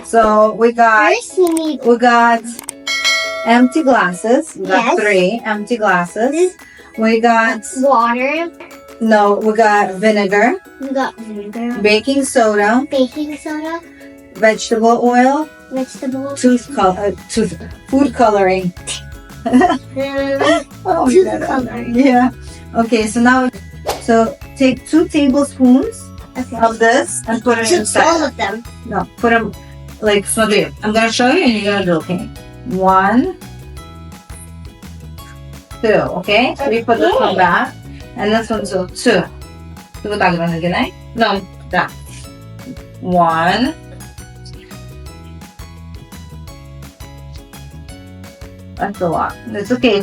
So we got First, you need empty glasses. We got Yes. 3 empty glasses. We got water. we got vinegar, We got vinegar, baking soda, baking soda, vegetable oil, vegetables, food coloring. Oh, tooth God. coloring. Yeah. Okay, so take 2 tablespoons Okay. of this and put it All inside. of them. No, put them like so. I'm gonna show you and you're gonna do okay. 1, 2. Okay, so we put this one back and this one so 2. Tugo tayo ba na No, that. 1. That's a lot. It's okay.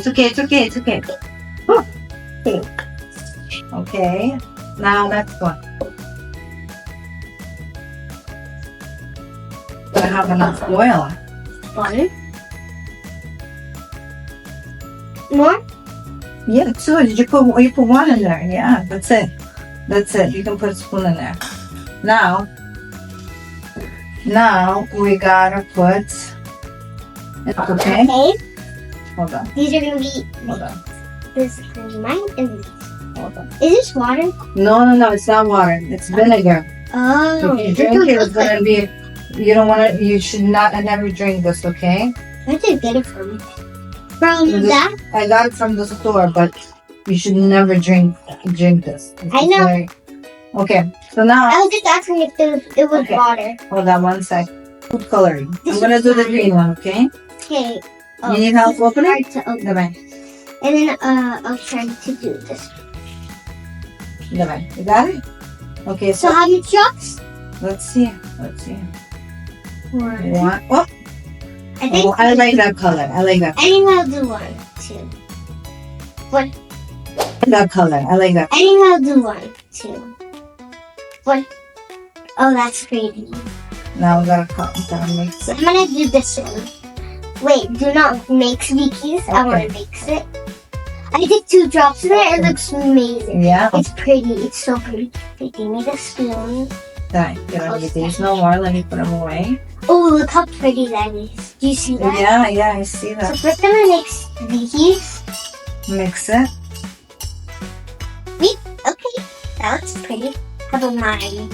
Whew. Okay. Now next one. Gotta have enough oil. One. More? Yeah, 2. You put 1 in there. Yeah, that's it. You can put a spoon in there. Now we gotta put. Okay. Hold on. These are gonna be. Hold on. This is gonna be mine and this. Hold on. Is this water? No, it's not water. It's vinegar. Oh. If you drink it, it's gonna be. You don't want to. You should not never drink this. Okay. Where did you get it from? From that? I got it from the store, but you should never drink this. I know. Okay, so now I was just asking if it was Okay. water. hold on one sec. Food coloring. I'm gonna do the green one. Okay. Okay. You need help opening? Hard to open. Давай. And then I'll try to do this. Давай. You got it? Okay. So So how many drops? let's see. One. 1. Oh, I think I like that color. I like that. I think I'll do 1, 2. That color. I like that. I think I'll do 1, 2. 1. Oh, that's pretty. Now we gotta mix it. I'm gonna do this one. Wait, do not mix Vicky's. I wanna Okay. mix it. I did 2 drops in there. It looks amazing. Yeah. It's pretty. It's so pretty. Wait, give me the spoon. Dai, you don't need these no more. Let me put them away. Oh, look how pretty that is. Do you see that? Yeah, I see So that. first I'm gonna mix Vicky's. Mix it. Okay, that looks pretty. How about mine?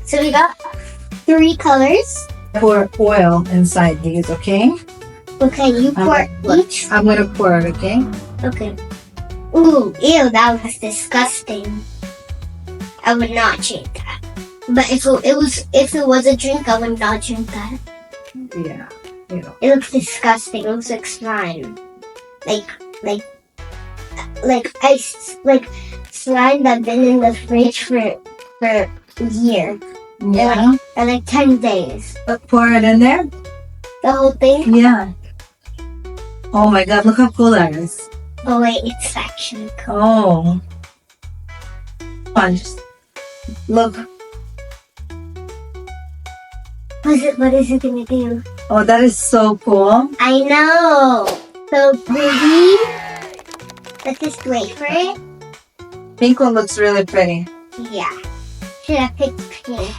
So we got 3 colors. Pour oil inside these, okay? Okay, you pour each. I'm gonna pour it, okay? Okay. Ooh, ew, that was disgusting. I would not drink that. But if it was a drink, I would not drink that. Yeah. You know. It looks disgusting. It looks like slime. Like ice, like slime that's been in the fridge for a year. Yeah. Or like 10 days. Pour it in there? The whole thing? Yeah. Oh my god, look how cool that is. Oh wait, it's actually cool. Oh. Come on, just look. What is it gonna do? Oh, that is so cool. I know. So pretty. Let's just wait for it. Pink one looks really pretty. Yeah. Should have picked pink.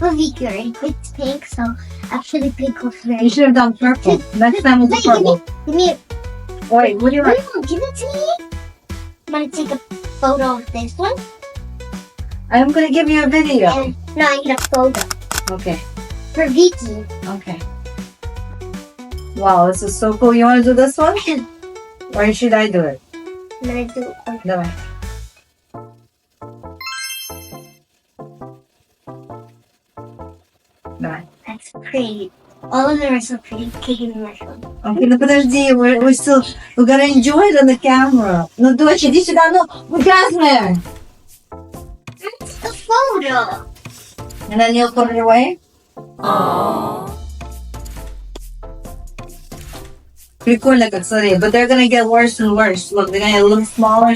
Well, Vicky already picked pink, so actually pink looks very. You should have done purple. Next time we'll do Wait, purple. give me it. Wait, what do you like? No, give it to me. I'm gonna take a photo of this one. I'm gonna give you a video. And no, I need a photo Okay. for Vicky. Okay. Wow, this is so cool. You wanna do this one? Or should I do it? I'm gonna do. Давай. Давай. That's pretty. All of them are so pretty. Give me my phone. Okay, ну подожди, we're gonna enjoy it on the camera. Ну, дочь, иди сюда, ну, Jasmin! That's the photo. And then you'll put it away? Прикольно, как смотри, but they're gonna get worse and worse. Look, they're gonna look smaller,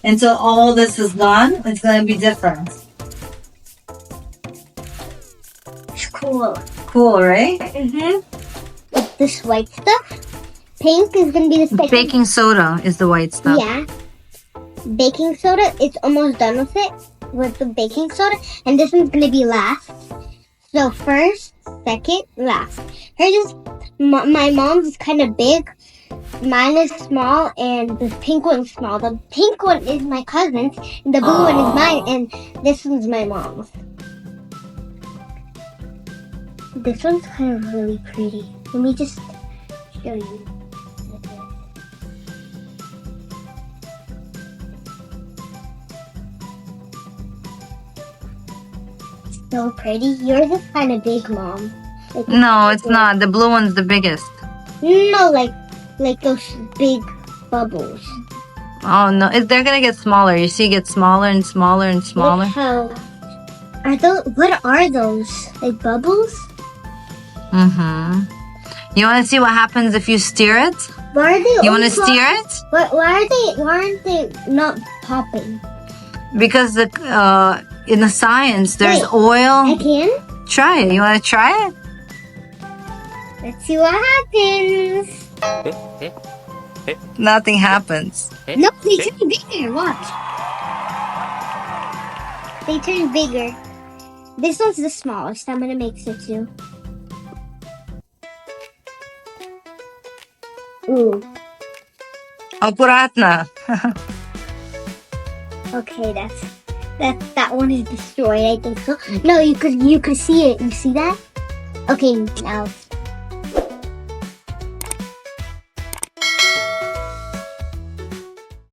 until all this is gone. It's gonna be different. It's cool. Cool, right? With this white stuff. Pink is gonna be the second. Baking soda is the white stuff. Yeah. Baking soda, it's almost done with it. With the baking soda. And this one's gonna be last. So first, second, last. Hers is, my mom's is kind of big. Mine is small, and the pink one's small. The pink one is my cousin's, and the blue one is mine, and this one's my mom's. This one's kind of really pretty. Let me just show you. So pretty. Yours is kind of big, Mom. Like, No, it's not. The blue one's the biggest. no, like those big bubbles. Oh no, they're gonna get smaller. You see, it gets smaller and smaller and smaller. Look how are those? What are those? Like bubbles? Mm-hmm. You want to see what happens if you stir it? Why are they? You want to only stir it? Why aren't they not popping? Because in the science, there's Wait, oil. I can. Try it. You want to try it? Let's see what happens. Nothing happens. No, they turn bigger. Watch. They turn bigger. This one's the smallest. I'm gonna mix it too. Ooh. Akurat. Okay, that one is destroyed. I think so. No, you could see it. You see that? Okay, now it's